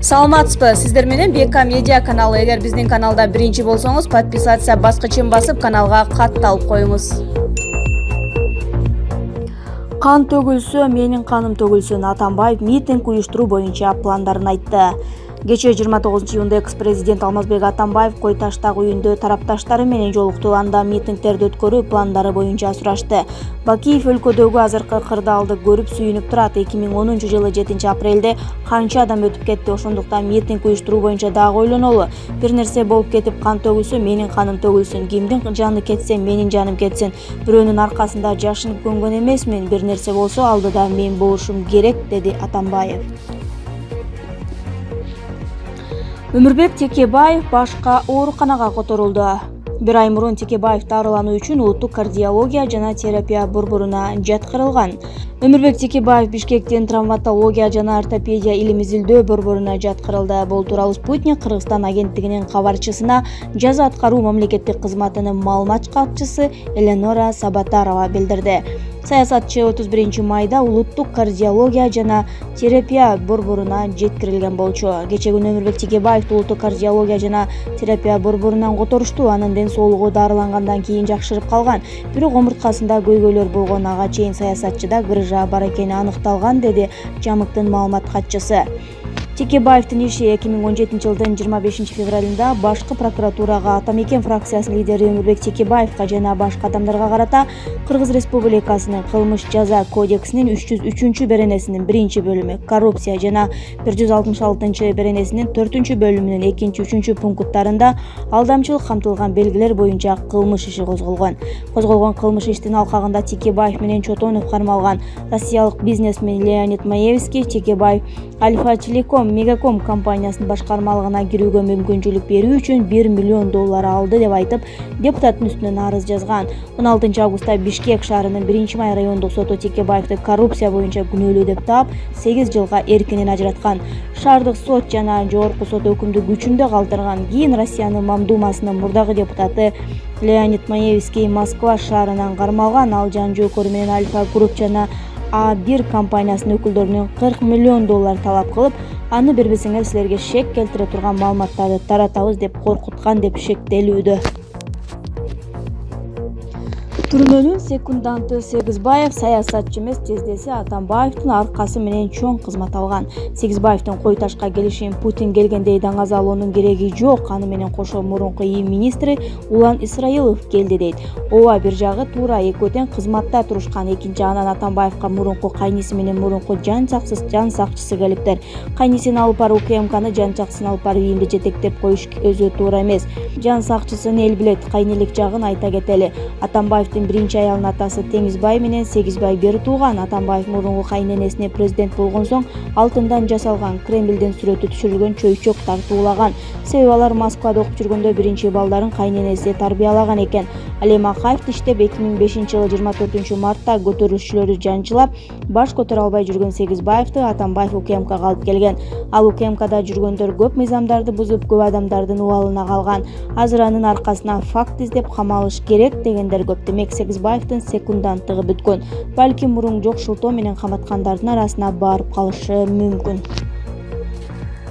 Саламатсызбы, сиздер менен БК Медиа каналы. Эгер биздин каналда биринчи болсоңуз, подписация баскычын басып, каналга катталып коюңуз. Кан төгүлсө, менин каным төгүлсүн. Атамбаев митинг уюштуруу боюнча пландарын айтты. Кечээ 29-июнда экс-президент Алмазбек Атамбаев Кой таштагы үйүндө тарапташтары менен жолукту. Анда митингдерди өткөрүү пландары боюнча сурашты. Бакиев өлкөдөгү азыркы кырдаалды көрүп сүйүнүп турат. 2010-жылы 7-апрелде канча адам өтүп кетти. Ошондуктан митинг уюштуруу боюнча дагы ойлонолу. Бир нерсе болуп кетип кан төгүлсө, менин каным төгүлсүн. Кимдин жаны кетсе, менин жаным кетсин. Бирөөнүн аркасында жашынып көнгөн эмесмин. Бир нерсе болсо, алдыда мен болушум керек, деди Атамбаев. Өмүрбек Текебаев башка ооруканага которулду. Бир ай мурун Текебаев дарылануу үчүн улуттук кардиология жана терапия борборуна жаткырылган. Өмүрбек Текебаев Бишкектин травматология жана ортопедия илим изилдөө борборуна жаткырылды. Бул тууралуу Спутник Кыргызстан агенттигинин кабарчысына жаза аткаруу мамлекеттик кызматынын маалымат катчысы Эленора Сабатарова билдирди. Саясатчы 31-майда улуттук кардиология жана терапия борборуна жеткирилген болчу. Кечээ күнү Өмүрбек Текебаевди улуттук кардиология жана терапия борборунан которушту. Анын ден соолугу дарылангандан кийин жакшырып калган. Бирок омурткасында көйгөйлөр болгон. Ага чейин саясатчыда грыжа бар экени аныкталган, деди Жамыктын маалымат катчысы. Текебаевдин иши 2017-жылдын 25-февралында башкы прокуратурага Атамекен фракциясынын лидери Өмүрбек Текебаевга жана башка адамдарга карата Кыргыз Республикасынын кылмыш жаза кодексинин 303 беренесинин 1-бөлүмү, коррупция жана 166 беренесинин 4-бөлүмүнүн 2-3 пункттарында алдамчылык камтылган белгилер боюнча кылмыш иши козголгон. Козголгон кылмыш иштин алкагында Текебаев менен Чотонов кармалган. Россиялык бизнесмен Леонид Маевский Текебаев Альфа Телеком Мегаком компаниясынын башкармалыгына кирүүгө мүмкүнчүлүк берүү үчүн $1 миллион алды деп айтып, депутаттын үстүнөн арыз жазган. 16 августта Бишкек шаарынын 1-май райондук соту Текебаевди коррупция боюнча күнөөлүү деп таап, 8 жылга эркинен ажыраткан. Шаардык сот жана жогорку сот өкүмдү күчүндө калтырган. Кийин Россиянын Мамдумасынын мурдагы депутаты Леонид Маевский Москва шаарынан кармалган. Ал жан жөөкөрү менен Альфа Групп жана А1 компаниясынын өкүлдөрүнөн $40 миллион талап кылып, аны бербесеңер силерге шек келтире турган маалыматтарды таратабыз деп коркуткан деп шектелүүдө. Түрмөнүн секунданты Сегизбаев саясатчы эмес, тездеси Атамбаевдин аркасы менен чоң кызмат алган. Сегизбаевдин Кой ташка келишин Путин келгендей даңазалоонун кереги жок. Аны менен кошо мурунку ИИМ министри Улан Исраилов келди дейт. Ооба, бир жагы туура, экөө тең кызматта турушкан. Экинчи анан Атамбаевга мурунку кайниси менен мурунку жан сакчысы келиптир. Кайнисин алып барып УКМКны, жан сакчысын алып барып ИИМди жетектеп коюш өзү туура эмес. Жан сакчысын эл билет, кайнелик жагын айта кетели. Атамбаевдин биринчи аялынын атасы Теңизбай менен Сегизбай бери тууган. Атамбаев мурунку кайненесине президент болгон соң алтындан жасалган Кремлдин сүрөтү түшүрүлгөн чөйчөк тартуулаган. Себеби алар Москвада окуп жүргөндө биринчи балдарын кайненеси тарбиялаган экен. Ал эми Акаев иштеп 2005-жылы 24-мартта көтөрүлүшчүлөрдү жанчылап, баш көтөрө албай жүргөн Сегизбаевди Атамбаев УКМКга алып келген. Ал УКМКда жүргөндөр көп мыйзамдарды бузуп, көп адамдардын убалына калган. Азыр анын аркасынан факт издеп камалыш керек дегендер көп. Демек Сегизбаевдин секунданттыгы бүткөн. Балким мурун жокшултоо менен каматкандардын арасына барып калышы мүмкүн.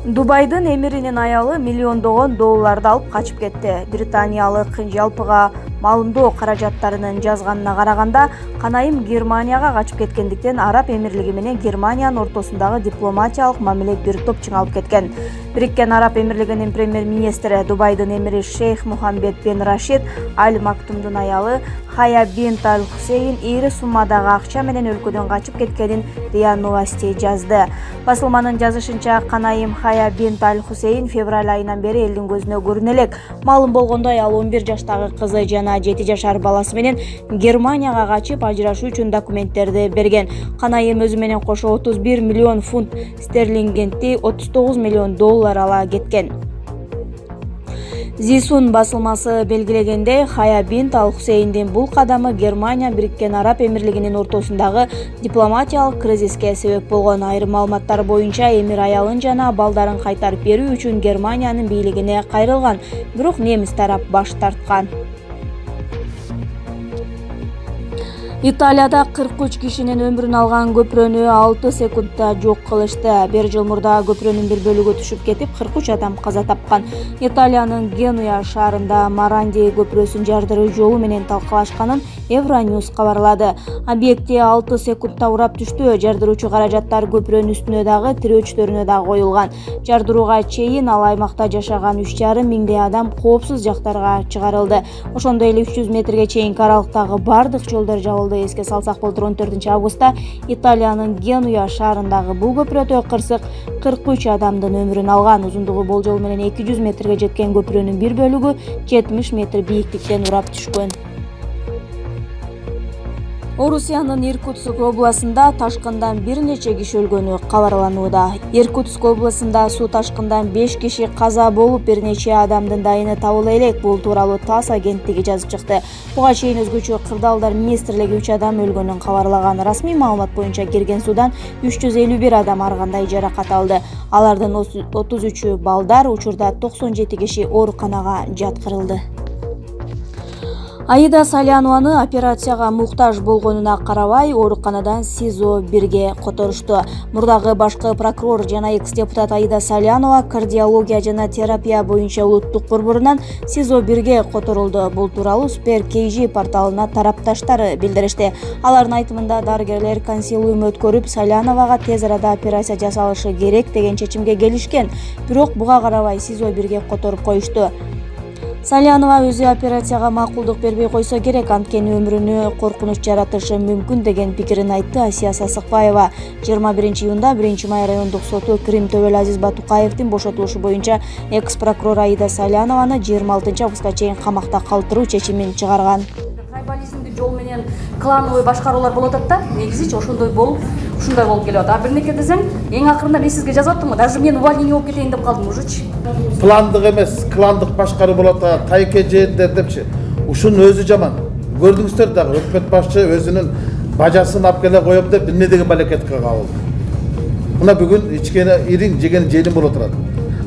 Дубайдын эмиринин аялы миллиондогон долларды алып качып кетти. Британиялык жалпыга малымдоо каражаттарынын жазганына караганда, канайым Германияга качып кеткендиктен Араб Эмирлиги менен Германиянын ортосундагы дипломатиялык мамиле бир топ чыңалып кеткен. Бириккен Араб Эмирлигинин премьер-министри Дубайдын эмири Шейх Мухаммед бен Рашид Аль Мактумдун аялы Хая бинт Аль Хусейн ири суммадагы акча менен өлкөдөн качып кеткенин РИА Новости жазды. Басылманын жазышынча, канайым Хая бинт Аль Хусейн февраль айынан бери элдин көзүнө көрүнө элек. Маалым болгондой, ал 11 жаштагы кызы жана 7 жашар баласы менен Германияга качып ажырашуу үчүн документтерди берген. Канайым өзү менен кошо 31 миллион фунт стерлингенти, 39 миллион доллар ала кеткен. Зисун басылмасы белгилегендей, Хая бинт Аль Хусейндин бул кадамы Германия Бириккен Араб Эмирлигинин ортосундагы дипломатиялык кризиске себеп болгон. Айрым маалыматтар боюнча, эмир аялын жана балдарын кайтарып берүү үчүн Германиянын бийлигине кайрылган, бирок немис тарап баш тарткан. Италияда 43 кишинин өмүрүн алган көпүрөнү 6 секундда жок кылышты. Бир жыл мурда көпүрөнүн бир бөлүгү түшүп кетип, 43 адам каза тапкан. Италиянын Генуя шаарында Маранди көпүрөсүн жардыруу жолу менен талкалашканын Евроньюз кабарлады. Объекти 6 секундда урап түштү. Жардыруучу каражаттар көпүрөнүн үстүнө дагы, тирөөчтөрүнө дагы коюлган. Жардырууга чейин ал аймакта жашаган 3,5 миңдей адам коопсуз жактарга чыгарылды. Ошондой эле 300 метрге чейинки аралыктагы бардык жолдор жабылды. Эске салсак, былтыр 14-августта Италиянын Генуя шаарындагы бул көпүрөдө кырсык 43 адамдын өмүрүн алган. Узундугу болжол менен 200 метрге жеткен көпүрөнүн бир бөлүгү 70 метр бийиктиктен урап түшкөн. Орусиянын Иркутск областында ташкындан бир нече киши өлгөнү кабарланууда. Иркутск областында суу ташкындан 5 киши каза болуп, бир нече адамдын дайыны табыла элек. Бул тууралуу ТАСС агенттиги жазып чыкты. Буга чейин өзгөчө кырдаалдар министрлиги 3 адам өлгөнүн кабарлаган. Расмий маалымат боюнча кирген суудан 351 адам ар кандай жаракат алды. Алардын 33 балдар, учурда 97 киши ооруканага жаткырылды. Аида Салянованы операцияга муктаж болгонуна карабай, ооруканадан СИЗО-1ге которушту. Мурдагы башкы прокурор жана экс-депутат Аида Салянова кардиология жана терапия боюнча улуттук борборунан СИЗО-1ге которулду. Бул тууралуу Спер KG порталына тарапташтары билдиришти. Алардын айтымында дарыгерлер консилиум өткөрүп, Саляновага тез арада операция жасалышы керек деген чечимге келишкен. Бирок буга карабай СИЗО-1ге которуп коюшту. Салянова өзү операцияга макулдук бербей койсо керек, анткени өмүрүнө коркунуч жаратышы мүмкүн деген пикирин айтты Асия Сасыкбаева. 21-июнда 1-Май райондук соту Крим Төбөл Азиз Батукаевдин бошотулушу боюнча экс-прокурор Аида Салянованы 26-августка чейин камакта калтыруу чечимин чыгарган. Трайбализмди жол менен клановый башкаруулар болуп атат да. Негизичи ошондой болуп келип атат. А бирнеке десең, эң акырында мен сизге жазып аттым, даже мен увольнение болуп кетейин деп калдым ужучу. Пландык эмес, кландык башкаруу болот, тайке жээндер депчи. Ушунун өзү жаман. Көрдүңүздөр дагы өкмөт башчы өзүнүн бажасын алып келе коем деп эмне деген балекетке кабылды. Мына бүгүн ичкени ириң жеген жeenим болуп турат.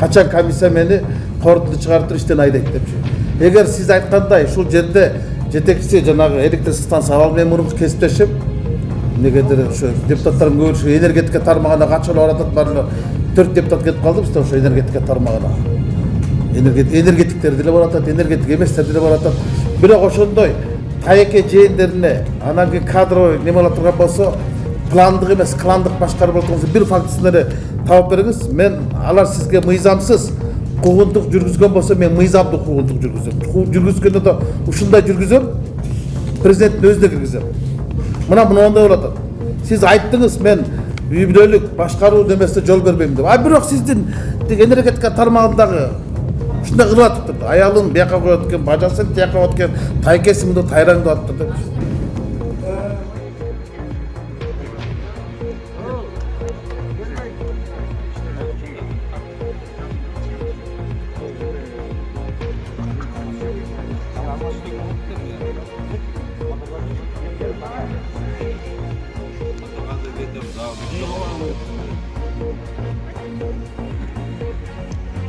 Качан комиссия мени корутунду чыгарып иштен айдайт депчи. Эгер сиз айткандай ушул жерде жетекчиси жанагы электр станция абал менен мурунку кесиптешим, негедир ошо депутаттардын көбү энергетика тармагына качалып баратат, баары 4 депутат кетип калды бизде ошо энергетика тармагына. Энергетиктер деле баратат, энергетик эместер деле баратат. Бирок ошондой тайке жээндерине анан кийин кадровый неме боло турган болсо, пландык эмес, кландык башкаруу болот болсо бир фактысын эле табып бериңиз. Мен алар сизге мыйзамсыз куугунтук жүргүзгөн болсо, мен мыйзамдуу куугунтук жүргүзөм. Жүргүзгөндө да ушундай жүргүзөм, президенттин өзүнө киргизем. Мына моундай болот атат. Сиз айттыңыз, мен үй бүлөлүк башкаруу немесине жол бербейм деп. Бирок сиздин энергетика тармагындагы ушундай кылып атыптыр. Аялын бияка коюп аткен, бажасын тияка коюп аткен, тайкеси мындай тайраңдап атыптыр деп.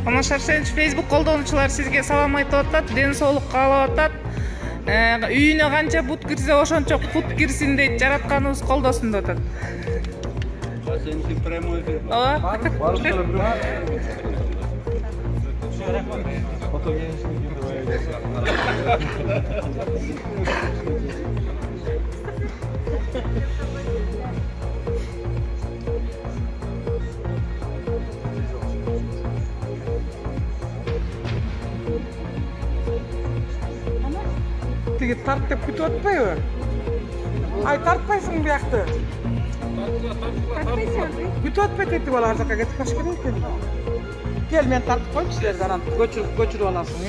Алмаз Арсенович, Facebook колдонуучулар сизге салам айтып атат, ден соолук каалап атат. Үйүнө канча бут кирсе ошончо кут кирсин дейт, жаратканыбыз колдосун деп атат. Сеники прямой эфир. Ооба. Тиги тарт деп күтүп атпайбы? Ай, тартпайсың биякты. Күтүп атпайт эти бала ар жака кетип калыш керек экен. Кел, мен тартып коеюн силерди, анан көчүрүп аласың.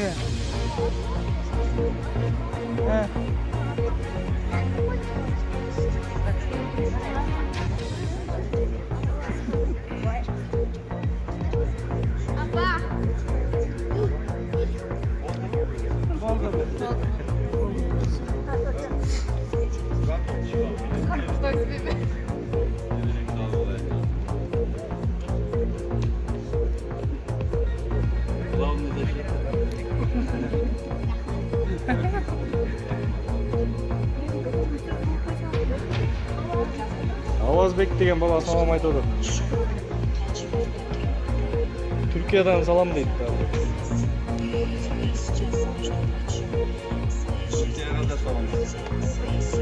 Оразбек деген бала салам айтып отыр. Түркиядан салам дейт. Türkiye'ye de salam.